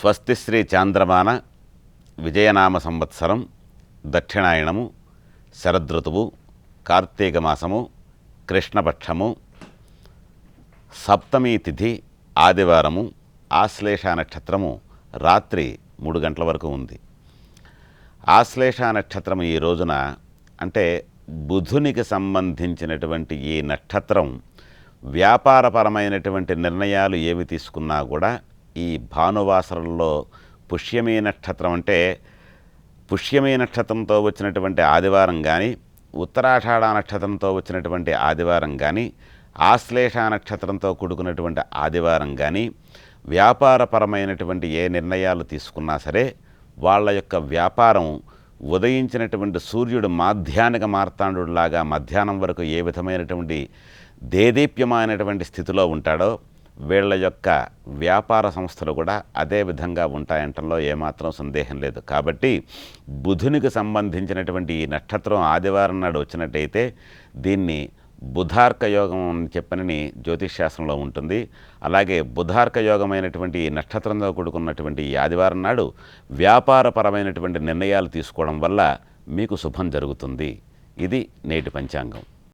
స్వస్తి శ్రీ చాంద్రమాన విజయనామ సంవత్సరం దక్షిణాయనము శరదృతువు కార్తీక మాసము కృష్ణపక్షము సప్తమి తిథి ఆదివారము ఆశ్లేష నక్షత్రము రాత్రి 3 గంటల వరకు ఉంది. ఆశ్లేష నక్షత్రం ఈ రోజున అంటే బుధునికి సంబంధించినటువంటి ఈ నక్షత్రం వ్యాపారపరమైనటువంటి నిర్ణయాలు ఏవి తీసుకున్నా కూడా ఈ భానువాసరంలో పుష్యమి నక్షత్రం అంటే పుష్యమి నక్షత్రంతో వచ్చినటువంటి ఆదివారం కానీ ఉత్తరాషాఢ నక్షత్రంతో వచ్చినటువంటి ఆదివారం కానీ ఆశ్లేష నక్షత్రంతో కూడుకున్నటువంటి ఆదివారం కానీ వ్యాపారపరమైనటువంటి ఏ నిర్ణయాలు తీసుకున్నా సరే వాళ్ళ యొక్క వ్యాపారం ఉదయించినటువంటి సూర్యుడు మాధ్యాహ్నిక మార్తాండులాగా మధ్యాహ్నం వరకు ఏ విధమైనటువంటి దేదీప్యమైనటువంటి స్థితిలో ఉంటాడో వీళ్ళ యొక్క వ్యాపార సంస్థలు కూడా అదే విధంగా ఉంటాయంటంలో ఏమాత్రం సందేహం లేదు. కాబట్టి బుధునికి సంబంధించినటువంటి ఈ నక్షత్రం ఆదివారం నాడు వచ్చినట్టయితే దీన్ని బుధార్క యోగం అని చెప్పని జ్యోతిష్శాస్త్రంలో ఉంటుంది. అలాగే బుధార్క యోగమైనటువంటి ఈ నక్షత్రంతో కూడుకున్నటువంటి ఈ ఆదివారం నాడు వ్యాపారపరమైనటువంటి నిర్ణయాలు తీసుకోవడం వల్ల మీకు శుభం జరుగుతుంది. ఇది నేటి పంచాంగం.